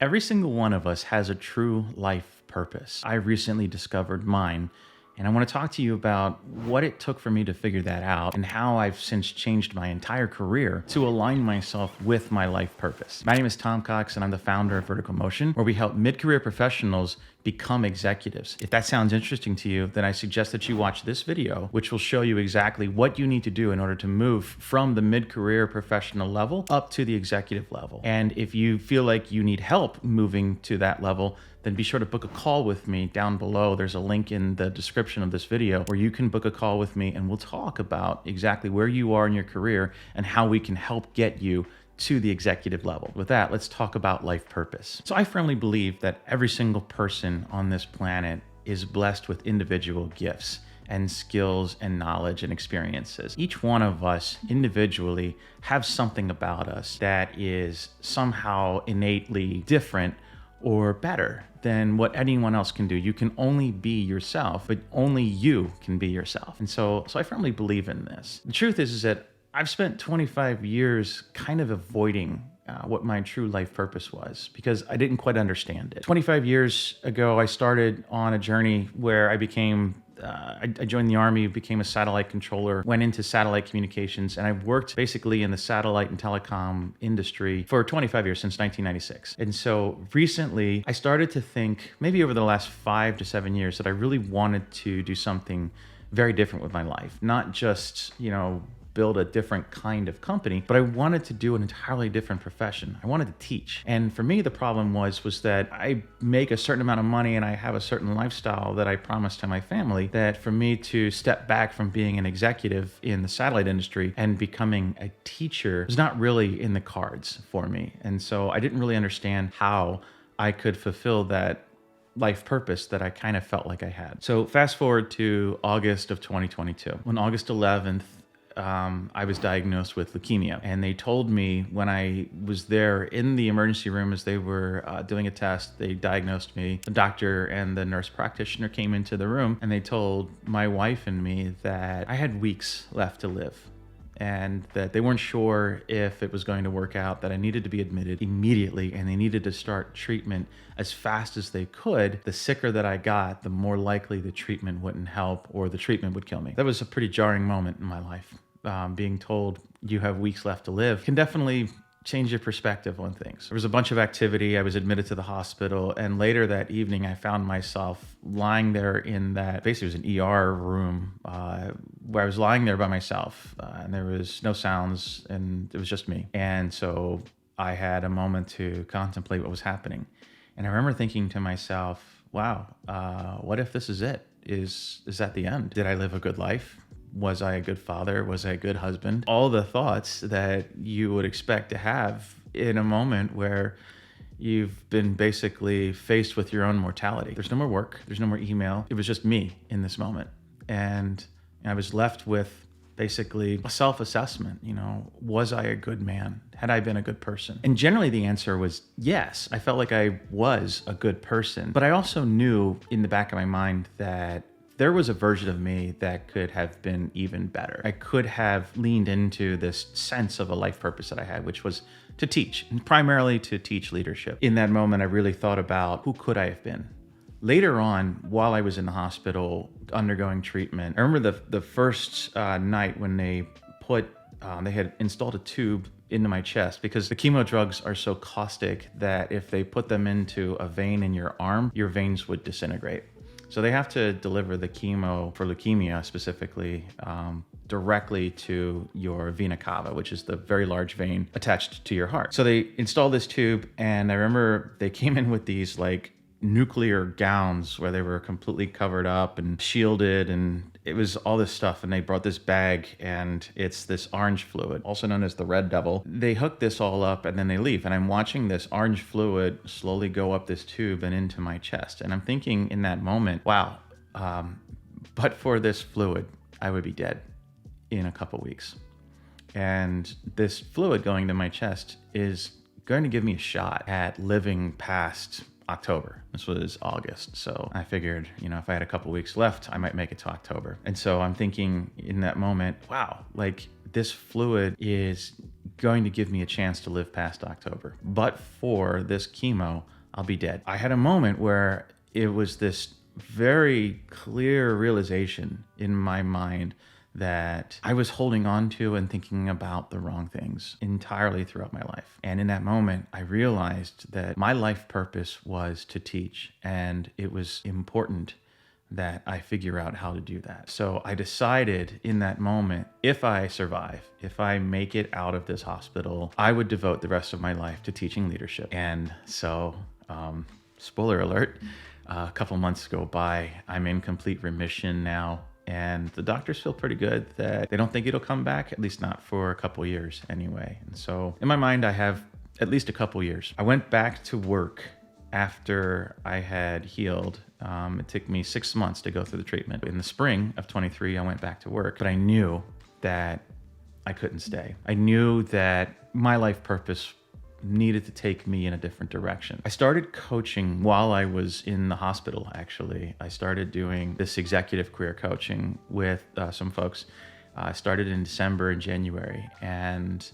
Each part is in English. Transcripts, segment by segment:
Every single one of us has a true life purpose. I recently discovered mine, and I want to talk to you about what it took for me to figure that out and how I've since changed my entire career to align myself with my life purpose. My name is Tom Cox, and I'm the founder of Vertical Motion, where we help mid-career professionals become executives. If that sounds interesting to you, then I suggest that you watch this video, which will show you exactly what you need to do in order to move from the mid-career professional level up to the executive level. And if you feel like you need help moving to that level, then be sure to book a call with me down below. There's a link in the description of this video where you can book a call with me and we'll talk about exactly where you are in your career and how we can help get you to the executive level. With that, let's talk about life purpose. So I firmly believe that every single person on this planet is blessed with individual gifts and skills and knowledge and experiences. Each one of us individually have something about us that is somehow innately different or better than what anyone else can do. You can only be yourself, but only you can be yourself. And so I firmly believe in this. The truth is that I've spent 25 years kind of avoiding what my true life purpose was because I didn't quite understand it. 25 years ago, I started on a journey where I became I joined the Army, became a satellite controller, went into satellite communications, and I've worked basically in the satellite and telecom industry for 25 years, since 1996. And so recently, I started to think, maybe over the last 5 to 7 years, that I really wanted to do something very different with my life. Not just, build a different kind of company, but I wanted to do an entirely different profession. I wanted to teach. And for me, the problem was that I make a certain amount of money and I have a certain lifestyle that I promised to my family, that for me to step back from being an executive in the satellite industry and becoming a teacher was not really in the cards for me. And so I didn't really understand how I could fulfill that life purpose that I kind of felt like I had. So fast forward to August of 2022. On August 11th, I was diagnosed with leukemia, and they told me when I was there in the emergency room as they were doing a test, they diagnosed me. The doctor and the nurse practitioner came into the room and they told my wife and me that I had weeks left to live and that they weren't sure if it was going to work out, that I needed to be admitted immediately and they needed to start treatment as fast as they could. The sicker that I got, the more likely the treatment wouldn't help or the treatment would kill me. That was a pretty jarring moment in my life. Being told you have weeks left to live can definitely change your perspective on things. There was a bunch of activity. I was admitted to the hospital, and later that evening, I found myself lying there in that, basically it was an ER room, where I was lying there by myself, and there was no sounds, and it was just me. And so I had a moment to contemplate what was happening. And I remember thinking to myself, wow, what if this is it? Is that the end? Did I live a good life? Was I a good father? Was I a good husband? All the thoughts that you would expect to have in a moment where you've been basically faced with your own mortality. There's no more work. There's no more email. It was just me in this moment. And I was left with basically a self-assessment. Was I a good man? Had I been a good person? And generally the answer was yes. I felt like I was a good person, but I also knew in the back of my mind that there was a version of me that could have been even better. I could have leaned into this sense of a life purpose that I had, which was to teach, and primarily to teach leadership. In that moment, I really thought about who could I have been? Later on, while I was in the hospital undergoing treatment, I remember the first night when they had installed a tube into my chest, because the chemo drugs are so caustic that if they put them into a vein in your arm, your veins would disintegrate. So they have to deliver the chemo for leukemia specifically directly to your vena cava, which is the very large vein attached to your heart. So they installed this tube, and I remember they came in with these like nuclear gowns where they were completely covered up and shielded, and it was all this stuff. And they brought this bag, and it's this orange fluid, also known as the red devil. They hook this all up and then they leave, and I'm watching this orange fluid slowly go up this tube and into my chest. And I'm thinking in that moment, wow, but for this fluid, I would be dead in a couple weeks. And this fluid going to my chest is going to give me a shot at living past October. This was August. So I figured, if I had a couple weeks left, I might make it to October. And so I'm thinking in that moment, wow, like this fluid is going to give me a chance to live past October. But for this chemo, I'll be dead. I had a moment where it was this very clear realization in my mind that I was holding on to and thinking about the wrong things entirely throughout my life. And in that moment, I realized that my life purpose was to teach, and it was important that I figure out how to do that. So I decided in that moment, if I survive, if I make it out of this hospital, I would devote the rest of my life to teaching leadership. And so, spoiler alert, a couple months go by, I'm in complete remission now. And the doctors feel pretty good that they don't think it'll come back, at least not for a couple years anyway. And so in my mind, I have at least a couple years. I went back to work after I had healed. It took me 6 months to go through the treatment. In the spring of 23, I went back to work, but I knew that I couldn't stay. I knew that my life purpose needed to take me in a different direction. I started coaching while I was in the hospital, actually. I started doing this executive career coaching with some folks. I started in December and January, and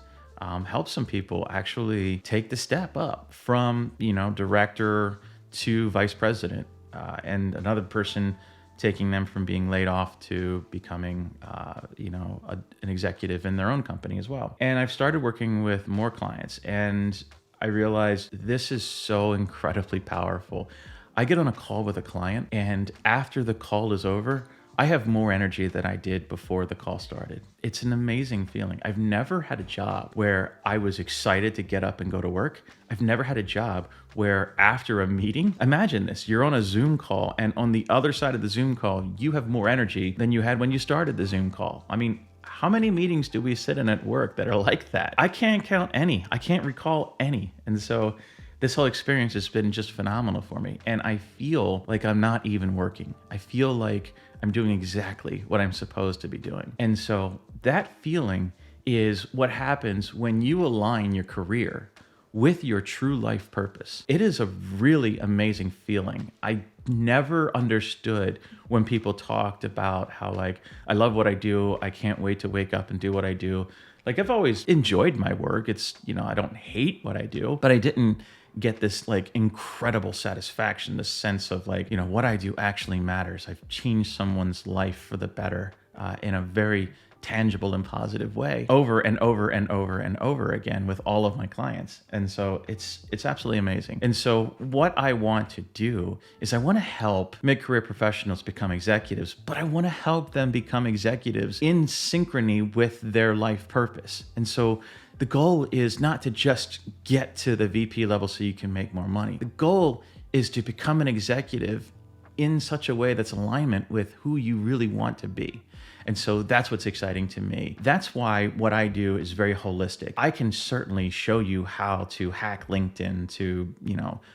helped some people actually take the step up from, director to vice president, and another person taking them from being laid off to becoming, an executive in their own company as well. And I've started working with more clients, and I realized this is so incredibly powerful. I get on a call with a client, and after the call is over, I have more energy than I did before the call started. It's an amazing feeling. I've never had a job where I was excited to get up and go to work. I've never had a job where after a meeting, imagine this, you're on a Zoom call, and on the other side of the Zoom call, you have more energy than you had when you started the Zoom call. I mean, how many meetings do we sit in at work that are like that? I can't count any. I can't recall any. And so this whole experience has been just phenomenal for me. And I feel like I'm not even working. I feel like I'm doing exactly what I'm supposed to be doing. And so that feeling is what happens when you align your career with your true life purpose. It is a really amazing feeling. I never understood when people talked about how, I love what I do. I can't wait to wake up and do what I do. I've always enjoyed my work. It's, I don't hate what I do, but I didn't get this incredible satisfaction, this sense of what I do actually matters. I've changed someone's life for the better in a very tangible and positive way over and over and over and over again with all of my clients. And so it's absolutely amazing. And so what I want to do is I want to help mid-career professionals become executives, but I want to help them become executives in synchrony with their life purpose. And so the goal is not to just get to the VP level so you can make more money. The goal is to become an executive in such a way that's alignment with who you really want to be. And so that's what's exciting to me. That's why what I do is very holistic. I can certainly show you how to hack LinkedIn to,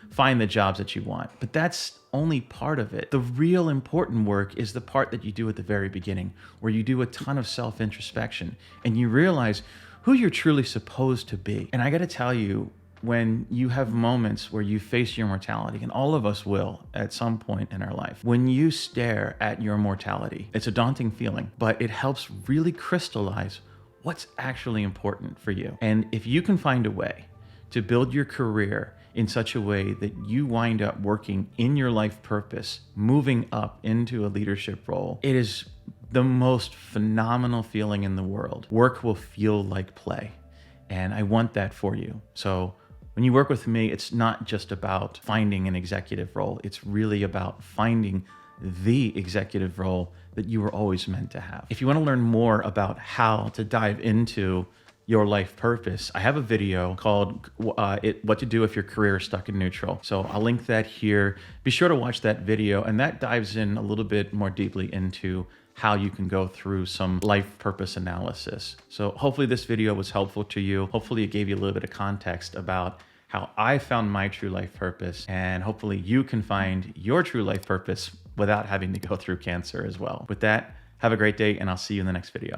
find the jobs that you want, but that's only part of it. The real important work is the part that you do at the very beginning, where you do a ton of self-introspection and you realize who you're truly supposed to be. And I got to tell you, when you have moments where you face your mortality, and all of us will at some point in our life, when you stare at your mortality, it's a daunting feeling, but it helps really crystallize what's actually important for you. And if you can find a way to build your career in such a way that you wind up working in your life purpose, moving up into a leadership role, it is the most phenomenal feeling in the world. Work will feel like play. And I want that for you. So when you work with me, it's not just about finding an executive role. It's really about finding the executive role that you were always meant to have. If you want to learn more about how to dive into your life purpose, I have a video called What to Do If Your Career is Stuck in Neutral. So I'll link that here. Be sure to watch that video, and that dives in a little bit more deeply into how you can go through some life purpose analysis. So hopefully this video was helpful to you. Hopefully it gave you a little bit of context about how I found my true life purpose, and hopefully you can find your true life purpose without having to go through cancer as well. With that, have a great day, and I'll see you in the next video.